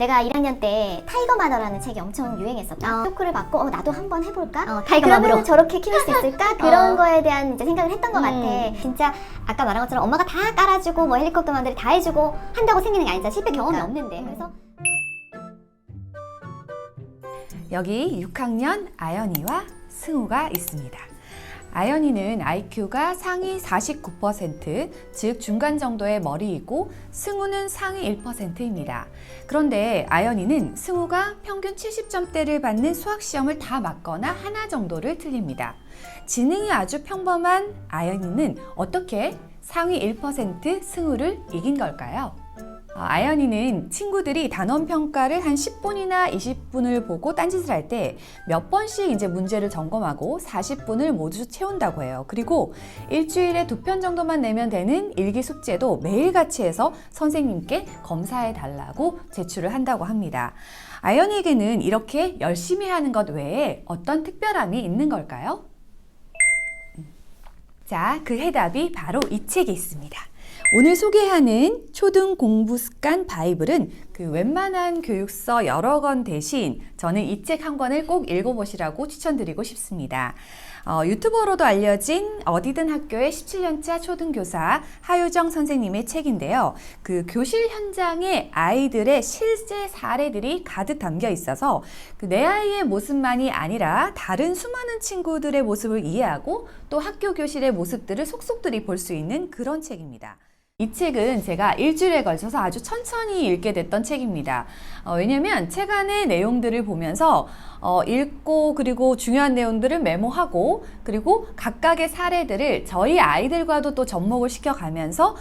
내가 1학년 때 타이거 마더라는 책이 엄청 유행했었다. 쇼크를 받고 나도 한번 해볼까? 타이거 그러면 맘으로. 저렇게 키울 수 있을까? 그런 거에 대한 이제 생각을 했던 것 같아. 진짜 아까 말한 것처럼 엄마가 다 깔아주고 뭐 헬리콥터 만들이 다 해주고 한다고 생기는 게 아니잖아. 실패 경험이 없는데. 그래서 여기 6학년 아연이와 승우가 있습니다. 아연이는 IQ가 상위 49%, 즉 중간 정도의 머리이고 승우는 상위 1%입니다. 그런데 아연이는 승우가 평균 70점대를 받는 수학시험을 다 맞거나 하나 정도를 틀립니다. 지능이 아주 평범한 아연이는 어떻게 상위 1% 승우를 이긴 걸까요? 아연이는 친구들이 단원 평가를 한 10분이나 20분을 보고 딴짓을 할 때 몇 번씩 이제 문제를 점검하고 40분을 모두 채운다고 해요. 그리고 일주일에 2편 정도만 내면 되는 일기 숙제도 매일같이 해서 선생님께 검사해 달라고 제출을 한다고 합니다. 아연이에게는 이렇게 열심히 하는 것 외에 어떤 특별함이 있는 걸까요? 자, 그 해답이 바로 이 책에 있습니다. 오늘 소개하는 초등 공부 습관 바이블은 그 웬만한 교육서 여러 권 대신 저는 이 책 한 권을 꼭 읽어보시라고 추천드리고 싶습니다. 유튜버로도 알려진 어디든 학교의 17년차 초등교사 하유정 선생님의 책인데요. 그 교실 현장에 아이들의 실제 사례들이 가득 담겨 있어서 내 아이의 모습만이 아니라 다른 수많은 친구들의 모습을 이해하고 또 학교 교실의 모습들을 속속들이 볼 수 있는 그런 책입니다. 이 책은 제가 일주일에 걸쳐서 아주 천천히 읽게 됐던 책입니다. 왜냐면 책 안의 내용들을 보면서 읽고 그리고 중요한 내용들을 메모하고 그리고 각각의 사례들을 저희 아이들과도 또 접목을 시켜가면서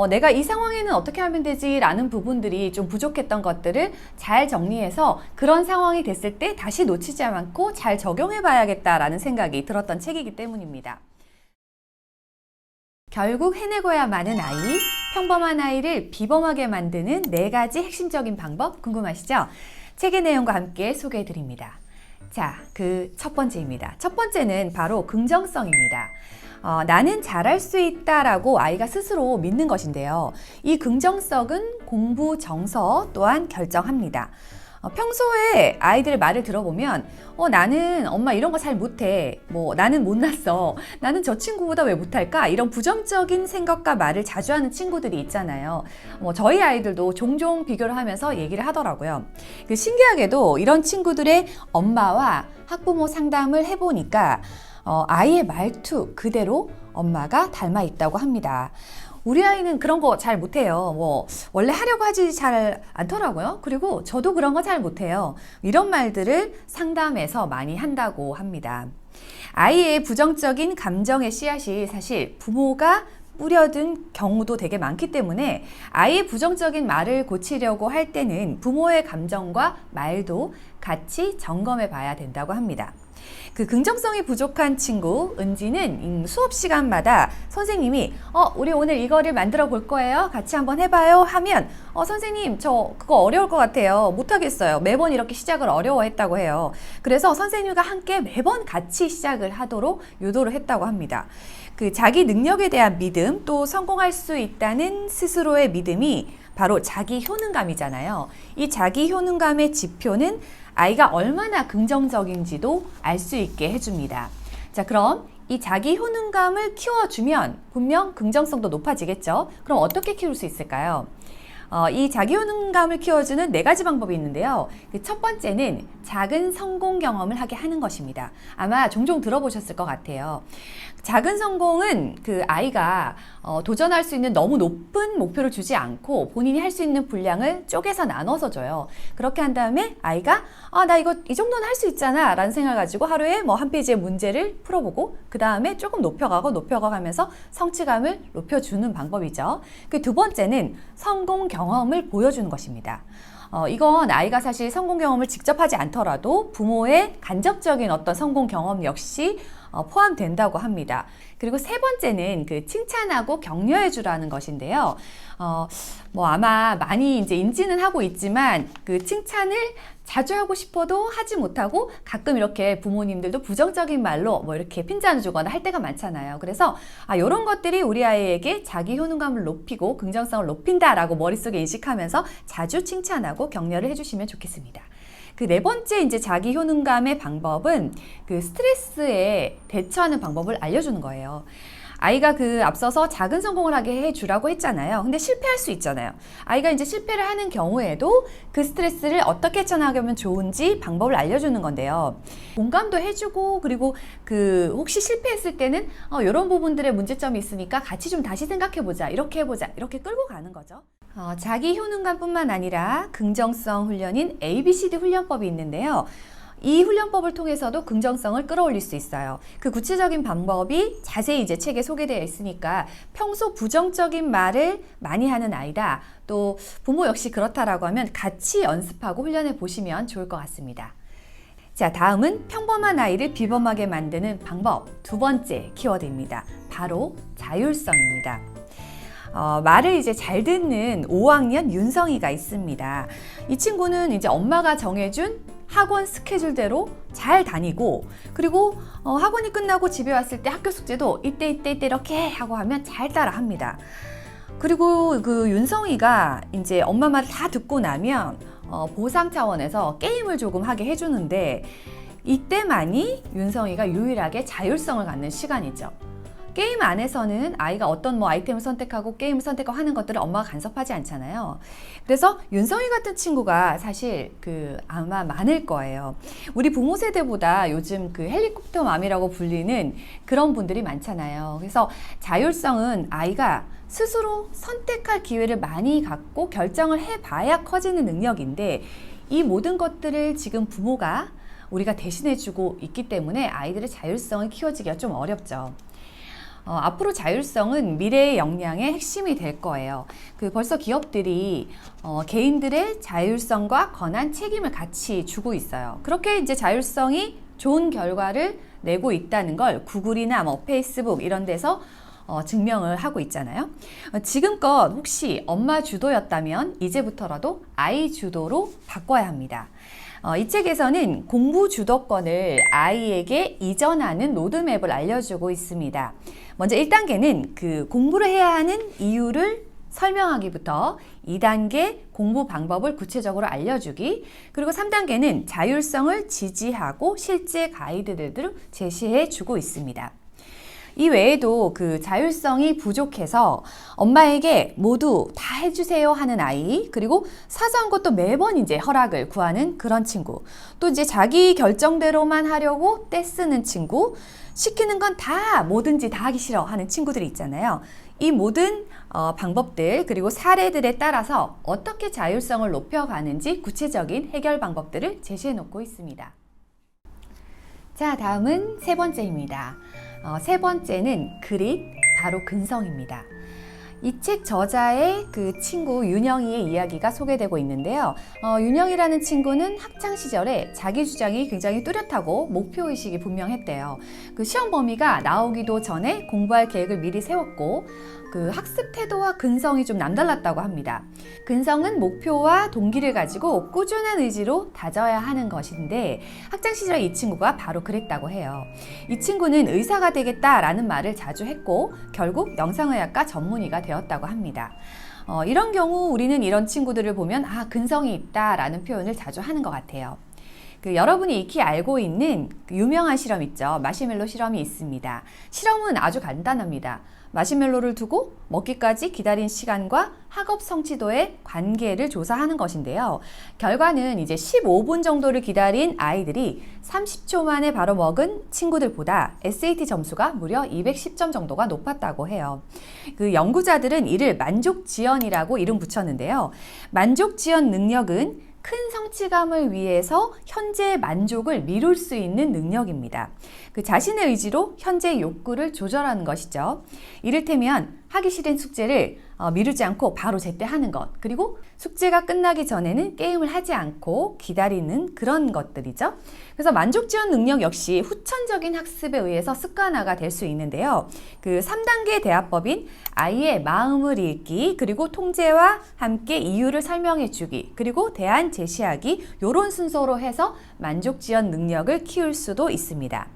내가 이 상황에는 어떻게 하면 되지? 라는 부분들이 좀 부족했던 것들을 잘 정리해서 그런 상황이 됐을 때 다시 놓치지 않고 잘 적용해 봐야겠다라는 생각이 들었던 책이기 때문입니다. 결국 해내고야만은 아이, 평범한 아이를 비범하게 만드는 4가지 핵심적인 방법 궁금하시죠? 책의 내용과 함께 소개해 드립니다. 자, 그 첫 번째입니다. 첫 번째는 바로 긍정성입니다. 나는 잘할 수 있다라고 아이가 스스로 믿는 것인데요. 이 긍정성은 공부 정서 또한 결정합니다. 평소에 아이들의 말을 들어보면 나는 엄마 이런 거 잘 못해, 나는 못났어, 나는 저 친구보다 왜 못할까, 이런 부정적인 생각과 말을 자주 하는 친구들이 있잖아요. 저희 아이들도 종종 비교를 하면서 얘기를 하더라고요. 신기하게도 이런 친구들의 엄마와 학부모 상담을 해보니까 아이의 말투 그대로 엄마가 닮아 있다고 합니다. 우리 아이는 그런 거 잘 못해요. 원래 하려고 하지 잘 않더라고요. 그리고 저도 그런 거 잘 못해요. 이런 말들을 상담에서 많이 한다고 합니다. 아이의 부정적인 감정의 씨앗이 사실 부모가 뿌려둔 경우도 되게 많기 때문에 아이의 부정적인 말을 고치려고 할 때는 부모의 감정과 말도 같이 점검해 봐야 된다고 합니다. 그 긍정성이 부족한 친구 은지는 수업 시간마다 선생님이 우리 오늘 이거를 만들어 볼 거예요. 같이 한번 해봐요 하면 선생님 저 그거 어려울 것 같아요. 못하겠어요. 매번 이렇게 시작을 어려워했다고 해요. 그래서 선생님과 함께 매번 같이 시작을 하도록 유도를 했다고 합니다. 그 자기 능력에 대한 믿음 또 성공할 수 있다는 스스로의 믿음이 바로 자기 효능감이잖아요. 이 자기 효능감의 지표는 아이가 얼마나 긍정적인지도 알 수 있게 해줍니다. 자, 그럼 이 자기 효능감을 키워주면 분명 긍정성도 높아지겠죠? 그럼 어떻게 키울 수 있을까요? 이 자기 효능감을 키워주는 4가지 방법이 있는데요. 첫 번째는 작은 성공 경험을 하게 하는 것입니다. 아마 종종 들어보셨을 것 같아요. 작은 성공은 그 아이가 도전할 수 있는 너무 높은 목표를 주지 않고 본인이 할 수 있는 분량을 쪼개서 나눠서 줘요. 그렇게 한 다음에 아이가 나 이거 이 정도는 할 수 있잖아 라는 생각을 가지고 하루에 한 페이지의 문제를 풀어보고 그 다음에 조금 높여가면서 성취감을 높여주는 방법이죠. 그 두 번째는 성공 경험을 보여주는 것입니다. 이건 아이가 사실 성공 경험을 직접 하지 않더라도 부모의 간접적인 어떤 성공 경험 역시 포함된다고 합니다. 그리고 세 번째는 그 칭찬하고 격려해 주라는 것인데요. 아마 많이 이제 인지는 하고 있지만 그 칭찬을 자주 하고 싶어도 하지 못하고 가끔 이렇게 부모님들도 부정적인 말로 뭐 이렇게 핀잔을 주거나 할 때가 많잖아요. 그래서 이런 것들이 우리 아이에게 자기 효능감을 높이고 긍정성을 높인다라고 머릿속에 인식하면서 자주 칭찬하고 격려를 해주시면 좋겠습니다. 그 네 번째 이제 자기 효능감의 방법은 그 스트레스에 대처하는 방법을 알려주는 거예요. 아이가 그 앞서서 작은 성공을 하게 해주라고 했잖아요. 근데 실패할 수 있잖아요. 아이가 이제 실패를 하는 경우에도 그 스트레스를 어떻게 헤쳐나가면 좋은지 방법을 알려주는 건데요. 공감도 해주고, 그리고 그 혹시 실패했을 때는 이런 부분들의 문제점이 있으니까 같이 좀 다시 생각해보자, 이렇게 해보자, 이렇게 끌고 가는 거죠. 자기 효능감뿐만 아니라 긍정성 훈련인 ABCD 훈련법이 있는데요. 이 훈련법을 통해서도 긍정성을 끌어올릴 수 있어요. 그 구체적인 방법이 자세히 이제 책에 소개되어 있으니까 평소 부정적인 말을 많이 하는 아이다, 또 부모 역시 그렇다라고 하면 같이 연습하고 훈련해 보시면 좋을 것 같습니다. 자, 다음은 평범한 아이를 비범하게 만드는 방법, 두 번째 키워드입니다. 바로 자율성입니다. 말을 이제 잘 듣는 5학년 윤성이가 있습니다. 이 친구는 이제 엄마가 정해준 학원 스케줄대로 잘 다니고, 그리고 학원이 끝나고 집에 왔을 때 학교 숙제도 이때 이렇게 하고 하면 잘 따라 합니다. 그리고 그 윤성이가 이제 엄마 말을 다 듣고 나면 보상 차원에서 게임을 조금 하게 해주는데, 이때만이 윤성이가 유일하게 자율성을 갖는 시간이죠. 게임 안에서는 아이가 어떤 아이템을 선택하고 게임을 선택하고 하는 것들을 엄마가 간섭하지 않잖아요. 그래서 윤성이 같은 친구가 사실 아마 많을 거예요. 우리 부모 세대보다 요즘 그 헬리콥터 맘이라고 불리는 그런 분들이 많잖아요. 그래서 자율성은 아이가 스스로 선택할 기회를 많이 갖고 결정을 해봐야 커지는 능력인데, 이 모든 것들을 지금 부모가 우리가 대신해주고 있기 때문에 아이들의 자율성을 키워주기가 좀 어렵죠. 앞으로 자율성은 미래의 역량의 핵심이 될 거예요. 벌써 기업들이 개인들의 자율성과 권한, 책임을 같이 주고 있어요. 그렇게 이제 자율성이 좋은 결과를 내고 있다는 걸 구글이나 페이스북 이런 데서 증명을 하고 있잖아요. 지금껏 혹시 엄마 주도였다면 이제부터라도 아이 주도로 바꿔야 합니다. 이 책에서는 공부 주도권을 아이에게 이전하는 로드맵을 알려주고 있습니다. 먼저 1단계는 공부를 해야 하는 이유를 설명하기부터 2단계 공부 방법을 구체적으로 알려주기, 그리고 3단계는 자율성을 지지하고 실제 가이드들을 제시해 주고 있습니다. 이 외에도 자율성이 부족해서 엄마에게 모두 다 해주세요 하는 아이, 그리고 사소한 것도 매번 이제 허락을 구하는 그런 친구, 또 이제 자기 결정대로만 하려고 떼쓰는 친구, 시키는 건 다 뭐든지 다 하기 싫어 하는 친구들이 있잖아요. 이 모든 방법들, 그리고 사례들에 따라서 어떻게 자율성을 높여가는지 구체적인 해결 방법들을 제시해 놓고 있습니다. 자, 다음은 세 번째입니다. 세 번째는 그릿, 바로 근성입니다. 이 책 저자의 친구 윤영이의 이야기가 소개되고 있는데요. 윤영이라는 친구는 학창 시절에 자기 주장이 굉장히 뚜렷하고 목표의식이 분명했대요. 시험 범위가 나오기도 전에 공부할 계획을 미리 세웠고, 학습 태도와 근성이 좀 남달랐다고 합니다. 근성은 목표와 동기를 가지고 꾸준한 의지로 다져야 하는 것인데, 학창 시절에 이 친구가 바로 그랬다고 해요. 이 친구는 의사가 되겠다라는 말을 자주 했고, 결국 영상의학과 전문의가 되었다고 합니다. 이런 경우 우리는 이런 친구들을 보면 근성이 있다라는 표현을 자주 하는 것 같아요. 여러분이 익히 알고 있는 유명한 실험 있죠. 마시멜로 실험이 있습니다. 실험은 아주 간단합니다. 마시멜로를 두고 먹기까지 기다린 시간과 학업 성취도의 관계를 조사하는 것인데요. 결과는 이제 15분 정도를 기다린 아이들이 30초 만에 바로 먹은 친구들보다 SAT 점수가 무려 210점 정도가 높았다고 해요. 연구자들은 이를 만족지연이라고 이름 붙였는데요. 만족지연 능력은 큰 성취감을 위해서 현재의 만족을 미룰 수 있는 능력입니다. 자신의 의지로 현재의 욕구를 조절하는 것이죠. 이를테면 하기 싫은 숙제를 미루지 않고 바로 제때 하는 것, 그리고 숙제가 끝나기 전에는 게임을 하지 않고 기다리는 그런 것들이죠. 그래서 만족지원 능력 역시 후천적인 학습에 의해서 습관화가 될 수 있는데요. 그 3단계 대화법인 아이의 마음을 읽기, 그리고 통제와 함께 이유를 설명해 주기, 그리고 대안 제시하기, 이런 순서로 해서 만족지원 능력을 키울 수도 있습니다.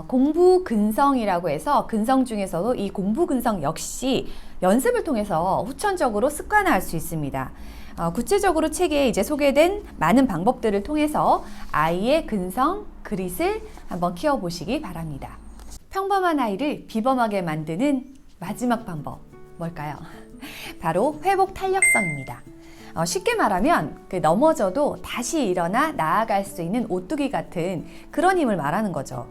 공부 근성이라고 해서 근성 중에서도 이 공부 근성 역시 연습을 통해서 후천적으로 습관화할 수 있습니다. 구체적으로 책에 이제 소개된 많은 방법들을 통해서 아이의 근성, 그릿을 한번 키워보시기 바랍니다. 평범한 아이를 비범하게 만드는 마지막 방법, 뭘까요? 바로 회복 탄력성입니다. 쉽게 말하면 넘어져도 다시 일어나 나아갈 수 있는 오뚜기 같은 그런 힘을 말하는 거죠.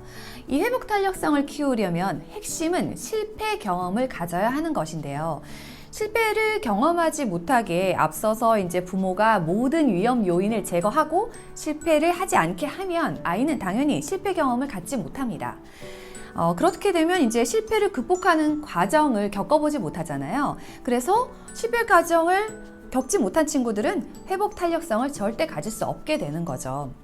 이 회복 탄력성을 키우려면 핵심은 실패 경험을 가져야 하는 것인데요. 실패를 경험하지 못하게 앞서서 이제 부모가 모든 위험 요인을 제거하고 실패를 하지 않게 하면 아이는 당연히 실패 경험을 갖지 못합니다. 그렇게 되면 이제 실패를 극복하는 과정을 겪어보지 못하잖아요. 그래서 실패 과정을 겪지 못한 친구들은 회복 탄력성을 절대 가질 수 없게 되는 거죠.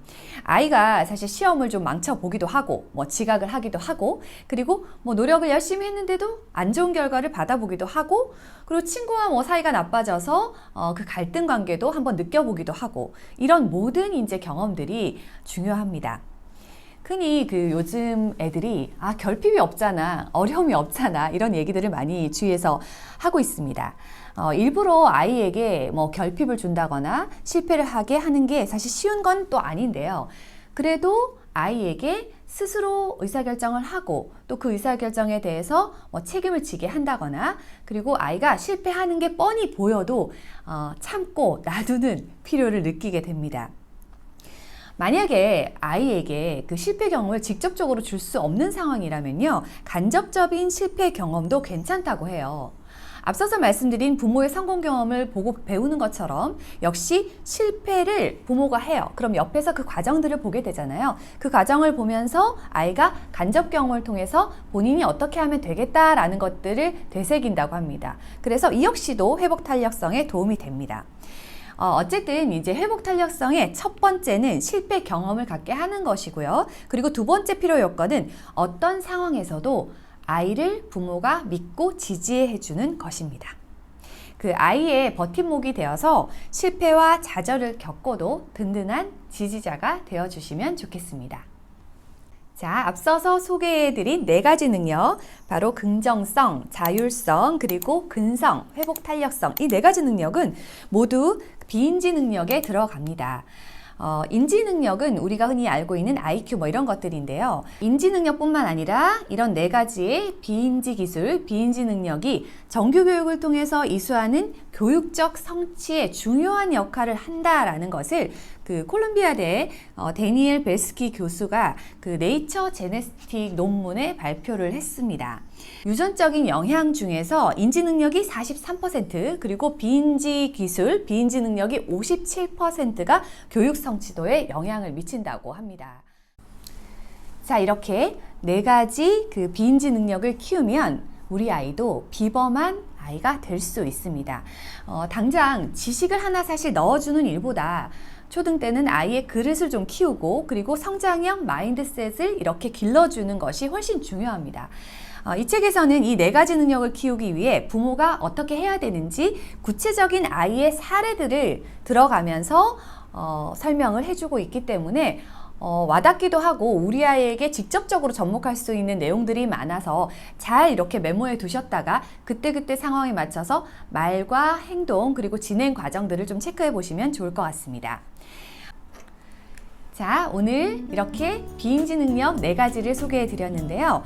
아이가 사실 시험을 좀 망쳐보기도 하고, 지각을 하기도 하고, 그리고 노력을 열심히 했는데도 안 좋은 결과를 받아보기도 하고, 그리고 친구와 사이가 나빠져서 그 갈등 관계도 한번 느껴보기도 하고, 이런 모든 이제 경험들이 중요합니다. 흔히 요즘 애들이 결핍이 없잖아, 어려움이 없잖아, 이런 얘기들을 많이 주위에서 하고 있습니다. 일부러 아이에게 결핍을 준다거나 실패를 하게 하는 게 사실 쉬운 건 또 아닌데요. 그래도 아이에게 스스로 의사결정을 하고 또 그 의사결정에 대해서 책임을 지게 한다거나, 그리고 아이가 실패하는 게 뻔히 보여도 참고 놔두는 필요를 느끼게 됩니다. 만약에 아이에게 그 실패 경험을 직접적으로 줄 수 없는 상황이라면요, 간접적인 실패 경험도 괜찮다고 해요. 앞서서 말씀드린 부모의 성공 경험을 보고 배우는 것처럼 역시 실패를 부모가 해요. 그럼 옆에서 그 과정들을 보게 되잖아요. 그 과정을 보면서 아이가 간접 경험을 통해서 본인이 어떻게 하면 되겠다라는 것들을 되새긴다고 합니다. 그래서 이 역시도 회복 탄력성에 도움이 됩니다. 어쨌든 이제 회복 탄력성의 첫 번째는 실패 경험을 갖게 하는 것이고요. 그리고 두 번째 필요 요건은 어떤 상황에서도 아이를 부모가 믿고 지지해 주는 것입니다. 그 아이의 버팀목이 되어서 실패와 좌절을 겪어도 든든한 지지자가 되어 주시면 좋겠습니다. 자, 앞서서 소개해드린 4가지 능력, 바로 긍정성, 자율성, 그리고 근성, 회복 탄력성, 이 4가지 능력은 모두 비인지 능력에 들어갑니다. 인지 능력은 우리가 흔히 알고 있는 IQ 이런 것들인데요. 인지 능력뿐만 아니라 이런 4가지의 비인지 기술, 비인지 능력이 정규 교육을 통해서 이수하는 교육적 성취에 중요한 역할을 한다라는 것을 그 콜롬비아대 데니엘 벨스키 교수가 그 네이처 제네틱 논문에 발표를 했습니다. 유전적인 영향 중에서 인지 능력이 43%, 그리고 비인지 기술, 비인지 능력이 57%가 교육 성취도에 영향을 미친다고 합니다. 자, 이렇게 4가지 그 비인지 능력을 키우면 우리 아이도 비범한 아이가 될 수 있습니다. 당장 지식을 하나 사실 넣어주는 일보다 초등 때는 아이의 그릇을 좀 키우고, 그리고 성장형 마인드셋을 이렇게 길러주는 것이 훨씬 중요합니다. 이 책에서는 이 4가지 능력을 키우기 위해 부모가 어떻게 해야 되는지 구체적인 아이의 사례들을 들어가면서 설명을 해주고 있기 때문에 와닿기도 하고 우리 아이에게 직접적으로 접목할 수 있는 내용들이 많아서 잘 이렇게 메모해 두셨다가 그때그때 상황에 맞춰서 말과 행동, 그리고 진행 과정들을 좀 체크해 보시면 좋을 것 같습니다. 자, 오늘 이렇게 비인지 능력 4가지를 소개해 드렸는데요.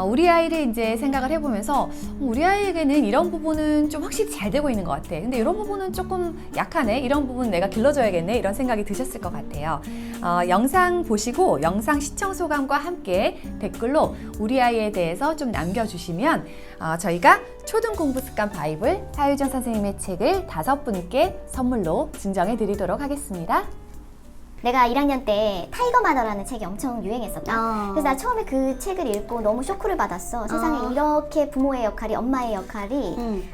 우리 아이를 이제 생각을 해보면서 우리 아이에게는 이런 부분은 좀 확실히 잘 되고 있는 것 같아. 근데 이런 부분은 조금 약하네. 이런 부분 내가 길러줘야겠네. 이런 생각이 드셨을 것 같아요. 영상 보시고 영상 시청 소감과 함께 댓글로 우리 아이에 대해서 좀 남겨주시면 저희가 초등 공부 습관 바이블 하유정 선생님의 책을 5분께 선물로 증정해 드리도록 하겠습니다. 내가 1학년 때 타이거 마더라는 책이 엄청 유행했었다. 그래서 나 처음에 그 책을 읽고 너무 쇼크를 받았어. 세상에 이렇게 부모의 역할이, 엄마의 역할이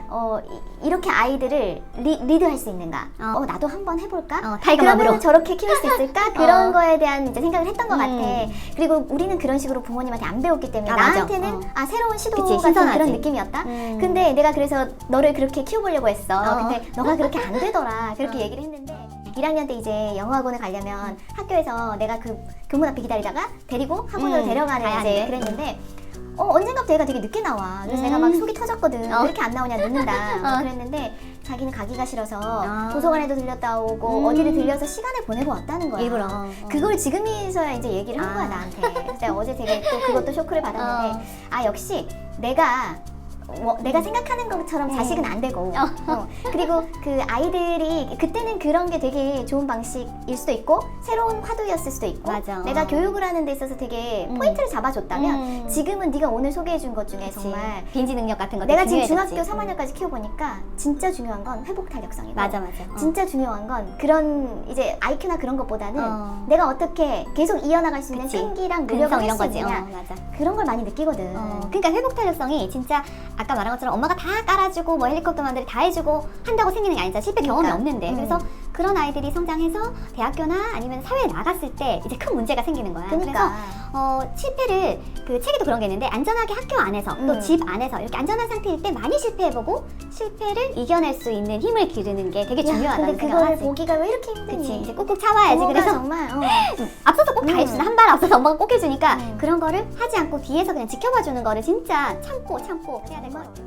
이렇게 아이들을 리드할 수 있는가? 나도 한번 해볼까? 타이거 그러면 맘으로. 저렇게 키울 수 있을까? 그런 거에 대한 이제 생각을 했던 것 같아. 그리고 우리는 그런 식으로 부모님한테 안 배웠기 때문에 맞아. 나한테는 새로운 시도 그치, 같은 신선하지. 그런 느낌이었다. 근데 내가 그래서 너를 그렇게 키워보려고 했어. 근데 너가 그렇게 안 되더라. 그렇게 얘기를 했는데 1학년 때 이제 영어학원을 가려면 학교에서 내가 그 교문 앞에 기다리다가 데리고 학원으로 데려가는 가야 이제 돼. 그랬는데 언젠가부터 얘가 되게 늦게 나와. 그래서 내가 막 속이 터졌거든. 왜 이렇게 안 나오냐, 늦는다. 그랬는데 자기는 가기가 싫어서 도서관에도 들렸다 오고 어디를 들려서 시간을 보내고 왔다는 거야. 일부러. 그걸 지금이서야 이제 얘기를 한 거야, 나한테. 그래서 내가 어제 되게 또 그것도 쇼크를 받았는데 역시 내가 생각하는 것처럼 자식은 안 되고 그리고 그 아이들이 그때는 그런 게 되게 좋은 방식일 수도 있고 새로운 화두였을 수도 있고 맞아. 내가 교육을 하는 데 있어서 되게 포인트를 잡아줬다면 지금은 네가 오늘 소개해준 것 중에 정말 빈지 능력 같은 것도 내가 지금 중요해졌지. 중학교 3학년까지 키워보니까 진짜 중요한 건 회복 탄력성이고 맞아. 진짜 중요한 건 그런 이제 IQ나 그런 것보다는 내가 어떻게 계속 이어나갈 수 있는 그치. 생기랑 노력을 근성 이런 할 수 거지. 있느냐 맞아. 그런 걸 많이 느끼거든. 그러니까 회복 탄력성이 진짜 아까 말한 것처럼 엄마가 다 깔아주고 뭐 헬리콥터 만들이 다 해주고 한다고 생기는 게 아니잖아. 실패 경험이 그러니까. 없는데. 그래서 그런 아이들이 성장해서 대학교나 아니면 사회에 나갔을 때 이제 큰 문제가 생기는 거야. 그러니까. 그래서 실패를 그 책에도 그런 게 있는데 안전하게 학교 안에서 또 집 안에서 이렇게 안전한 상태일 때 많이 실패해보고 실패를 이겨낼 수 있는 힘을 기르는 게 되게 중요하다는 근데 생각을 그걸 하지. 보기가 왜 이렇게 힘드니? 그치. 이제 꾹꾹 참아야지. 부모가 그래서 정말 앞서서 꼭 다 해주나 한 발 앞서서 엄마가 꼭 해주니까 음. 그런 거를 하지 않고 뒤에서 그냥 지켜봐 주는 거를 진짜 참고 해야 될 것 같아.